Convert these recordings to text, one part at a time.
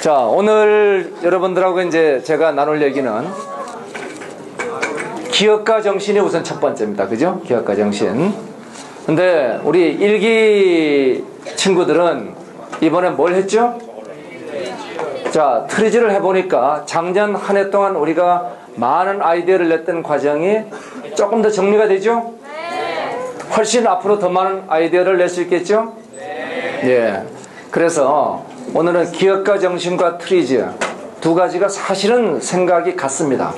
자, 오늘 여러분들하고 이제 제가 나눌 얘기는 기업가 정신이 우선 첫 번째입니다. 그죠? 기업가 정신. 근데 우리 일기 친구들은 이번에 뭘 했죠? 자, 트리즈를 해보니까 작년 한 해 동안 우리가 많은 아이디어를 냈던 과정이 조금 더 정리가 되죠? 훨씬 앞으로 더 많은 아이디어를 낼 수 있겠죠? 예. 그래서 오늘은 기업가 정신과 트리즈 두 가지가 사실은 생각이 같습니다.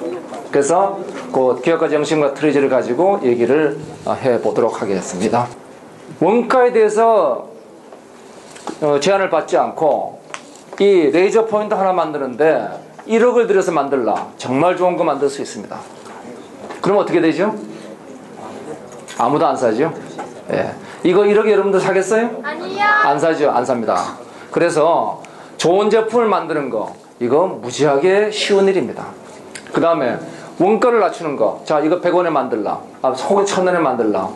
그래서 그 기업가 정신과 트리즈를 가지고 얘기를 해보도록 하겠습니다. 원가에 대해서 제한을 받지 않고 이 레이저 포인트 하나 만드는데 1억을 들여서 만들라. 정말 좋은 거 만들 수 있습니다. 그럼 어떻게 되죠? 아무도 안 사죠? 예. 이거 1억에 여러분들 사겠어요? 아니요. 안 사죠? 안 삽니다. 그래서 좋은 제품을 만드는 거, 이거 무지하게 쉬운 일입니다. 그 다음에 원가를 낮추는 거. 자, 이거 100원에 만들라. 혹은 1000원에 만들라.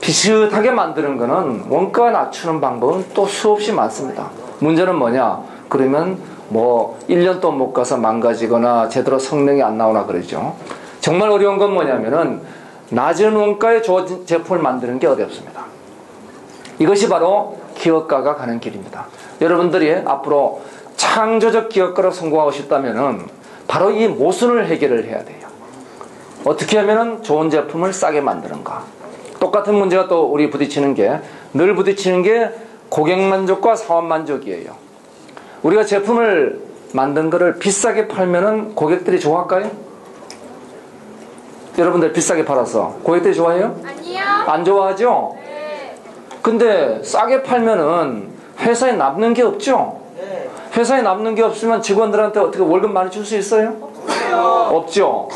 비슷하게 만드는 거는 원가 낮추는 방법은 또 수없이 많습니다. 문제는 뭐냐? 그러면 뭐 1년 동안 못 가서 망가지거나 제대로 성능이 안 나오나 그러죠. 정말 어려운 건 뭐냐면은 낮은 원가의 좋은 제품을 만드는 게 어렵습니다. 이것이 바로 기업가가 가는 길입니다. 여러분들이 앞으로 창조적 기업가로 성공하고 싶다면은 바로 이 모순을 해결을 해야 돼요. 어떻게 하면은 좋은 제품을 싸게 만드는가. 똑같은 문제가 또 우리 부딪히는 게, 늘 부딪히는 게 고객 만족과 사업 만족이에요. 우리가 제품을 만든 거를 비싸게 팔면은 고객들이 좋아할까요? 여러분들 비싸게 팔아서 고객들이 좋아해요? 아니요. 안 좋아하죠? 네. 근데 싸게 팔면은 회사에 남는 게 없죠? 회사에 남는 게 없으면 직원들한테 어떻게 월급 많이 줄 수 있어요? 없죠.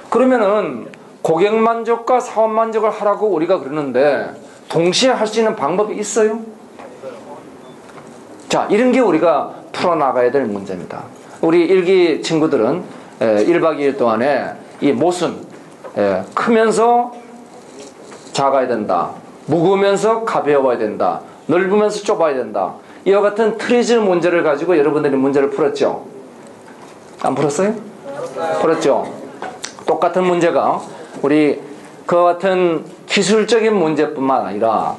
그러면은 고객 만족과 사업 만족을 하라고 우리가 그러는데 동시에 할 수 있는 방법이 있어요? 자, 이런 게 우리가 풀어나가야 될 문제입니다. 우리 일기 친구들은 1박 2일 동안에 이 모순, 크면서 작아야 된다, 무거우면서 가벼워야 된다, 넓으면서 좁아야 된다, 이와 같은 트리즈 문제를 가지고 여러분들이 문제를 풀었죠? 안 풀었어요? 풀었죠? 똑같은 문제가 우리 그와 같은 기술적인 문제뿐만 아니라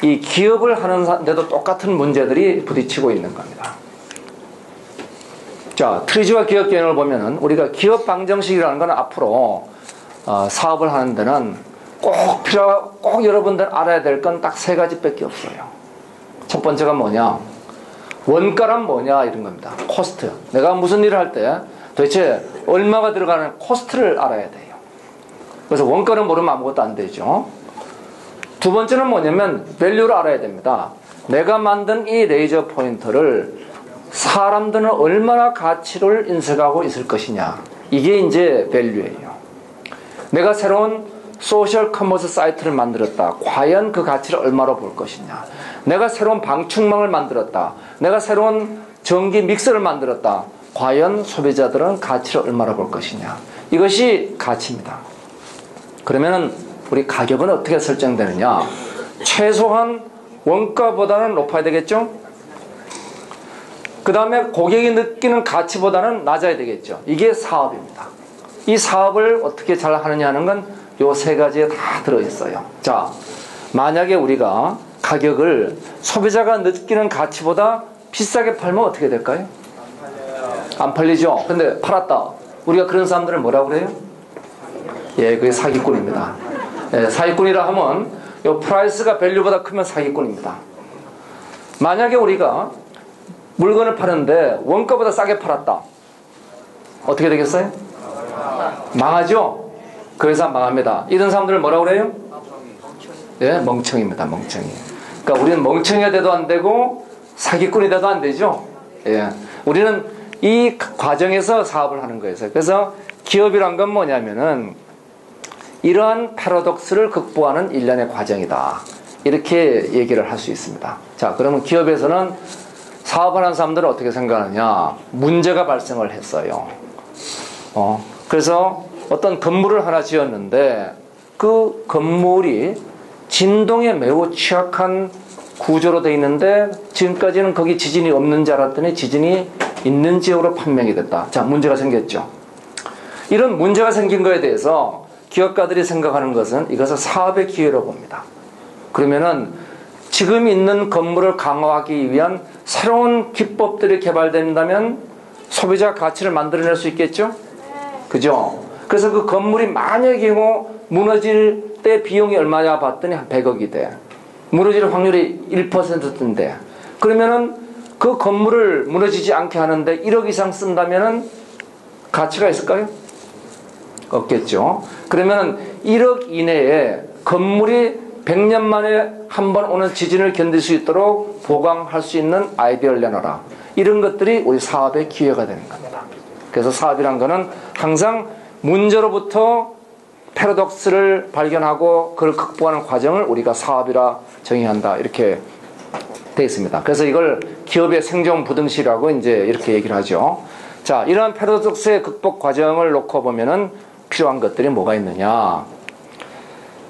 이 기업을 하는데도 똑같은 문제들이 부딪히고 있는 겁니다. 자, 트리즈와 기업 개념을 보면은 우리가 기업 방정식이라는 건 앞으로 사업을 하는 데는 꼭 여러분들 알아야 될 건 딱 세 가지밖에 없어요. 첫 번째가 뭐냐? 원가란 뭐냐? 이런 겁니다. 코스트. 내가 무슨 일을 할 때 도대체 얼마가 들어가는 코스트를 알아야 돼요. 그래서 원가를 모르면 아무것도 안 되죠. 두 번째는 뭐냐면 밸류를 알아야 됩니다. 내가 만든 이 레이저 포인터를 사람들은 얼마나 가치를 인식하고 있을 것이냐. 이게 이제 밸류예요. 내가 새로운 소셜 커머스 사이트를 만들었다. 과연 그 가치를 얼마로 볼 것이냐. 내가 새로운 방충망을 만들었다. 내가 새로운 전기 믹서를 만들었다. 과연 소비자들은 가치를 얼마로 볼 것이냐. 이것이 가치입니다. 그러면은 우리 가격은 어떻게 설정되느냐. 최소한 원가보다는 높아야 되겠죠. 그 다음에 고객이 느끼는 가치보다는 낮아야 되겠죠. 이게 사업입니다. 이 사업을 어떻게 잘 하느냐 하는 건 요 세 가지에 다 들어있어요. 자, 만약에 우리가 가격을 소비자가 느끼는 가치보다 비싸게 팔면 어떻게 될까요? 안 팔리죠. 근데 팔았다. 우리가 그런 사람들을 뭐라고 그래요? 예, 그게 사기꾼입니다. 예, 사기꾼이라 하면 요 프라이스가 밸류보다 크면 사기꾼입니다. 만약에 우리가 물건을 파는데 원가보다 싸게 팔았다. 어떻게 되겠어요? 망하죠? 그 회사 망합니다. 이런 사람들을 뭐라고 그래요? 예, 멍청입니다. 멍청이. 그러니까 우리는 멍청이가 돼도 안 되고 사기꾼이 돼도 안 되죠. 예, 우리는 이 과정에서 사업을 하는 거예요. 그래서 기업이란 건 뭐냐면은 이러한 패러독스를 극복하는 일련의 과정이다. 이렇게 얘기를 할 수 있습니다. 자, 그러면 기업에서는 사업하는 사람들은 어떻게 생각하느냐? 문제가 발생을 했어요. 그래서 어떤 건물을 하나 지었는데 그 건물이 진동에 매우 취약한 구조로 되어 있는데 지금까지는 거기 지진이 없는 줄 알았더니 지진이 있는 지역으로 판명이 됐다. 자, 문제가 생겼죠. 이런 문제가 생긴 거에 대해서 기업가들이 생각하는 것은 이것을 사업의 기회로 봅니다. 그러면은 지금 있는 건물을 강화하기 위한 새로운 기법들이 개발된다면 소비자 가치를 만들어낼 수 있겠죠? 그죠? 그래서 그 건물이 만약의 경우 무너질 때 비용이 얼마냐 봤더니 한 100억이 돼. 무너질 확률이 1%인데 그러면은 그 건물을 무너지지 않게 하는데 1억 이상 쓴다면은 가치가 있을까요? 없겠죠. 그러면은 1억 이내에 건물이 100년 만에 한 번 오는 지진을 견딜 수 있도록 보강할 수 있는 아이디어를 내놔라. 이런 것들이 우리 사업의 기회가 되는 겁니다. 그래서 사업이란 거는 항상 문제로부터 패러독스를 발견하고 그걸 극복하는 과정을 우리가 사업이라 정의한다. 이렇게 되어 있습니다. 그래서 이걸 기업의 생존 부등식이라고 이제 이렇게 얘기를 하죠. 자, 이러한 패러독스의 극복 과정을 놓고 보면은 필요한 것들이 뭐가 있느냐.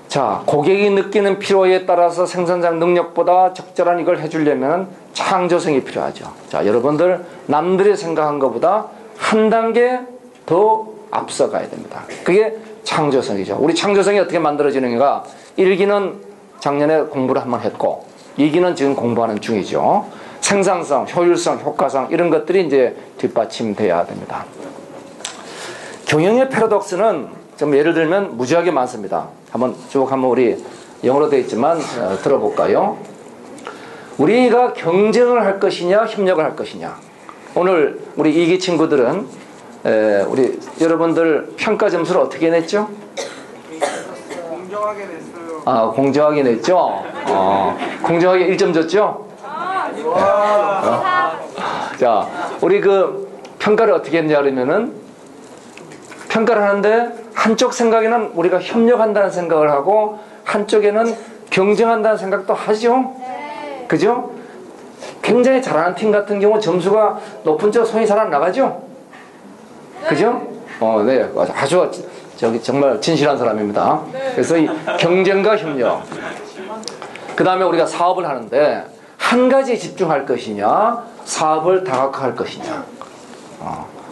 자, 고객이 느끼는 필요에 따라서 생산장 능력보다 적절한 이걸 해주려면 창조성이 필요하죠. 자, 여러분들 남들이 생각한 것보다 한 단계 더 앞서가야 됩니다. 그게 창조성이죠. 우리 창조성이 어떻게 만들어지는가? 1기는 작년에 공부를 한번 했고 2기는 지금 공부하는 중이죠. 생산성, 효율성, 효과성 이런 것들이 이제 뒷받침돼야 됩니다. 경영의 패러독스는 좀 예를 들면 무지하게 많습니다. 한번 우리 영어로 되어 있지만 들어볼까요? 우리가 경쟁을 할 것이냐 협력을 할 것이냐. 오늘 우리 2기 친구들은 우리 여러분들 평가 점수를 어떻게 냈죠? 공정하게 냈어요. 아, 공정하게 냈죠? 공정하게 1점 줬죠? 자, 우리 그 평가를 어떻게 했냐 그러면은 평가를 하는데 한쪽 생각에는 우리가 협력한다는 생각을 하고 한쪽에는 경쟁한다는 생각도 하죠? 그죠? 굉장히 잘하는 팀 같은 경우 점수가 높은 쪽 손이 잘 안 나가죠? 그죠? 네. 아주 정말 진실한 사람입니다. 그래서 이 경쟁과 협력. 그 다음에 우리가 사업을 하는데 한 가지에 집중할 것이냐, 사업을 다각화할 것이냐.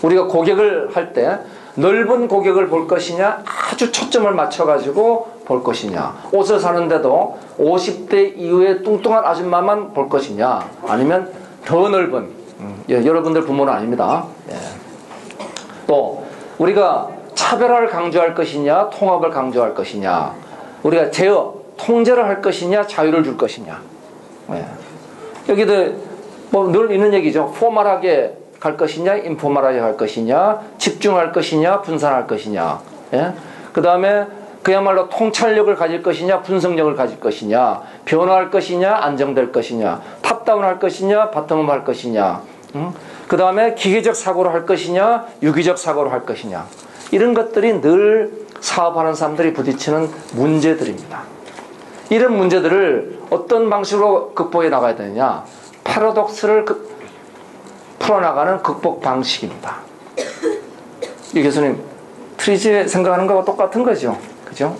우리가 고객을 할 때 넓은 고객을 볼 것이냐, 아주 초점을 맞춰가지고 볼 것이냐. 옷을 사는데도 50대 이후에 뚱뚱한 아줌마만 볼 것이냐, 아니면 더 넓은, 여러분들 부모는 아닙니다. 예. 또 우리가 차별화를 강조할 것이냐, 통합을 강조할 것이냐, 우리가 제어, 통제를 할 것이냐, 자유를 줄 것이냐. 예. 여기도 뭐 늘 있는 얘기죠. 포멀하게 갈 것이냐, 인포멀하게 갈 것이냐, 집중할 것이냐, 분산할 것이냐. 예? 그 다음에 그야말로 통찰력을 가질 것이냐, 분석력을 가질 것이냐, 변화할 것이냐, 안정될 것이냐, 탑다운 할 것이냐, 바텀업 할 것이냐. 그 다음에 기계적 사고로 할 것이냐, 유기적 사고로 할 것이냐. 이런 것들이 늘 사업하는 사람들이 부딪히는 문제들입니다. 이런 문제들을 어떤 방식으로 극복해 나가야 되느냐. 패러독스를 풀어나가는 극복 방식입니다. 이 교수님, 트리지에 생각하는 거와 똑같은 거죠. 그죠?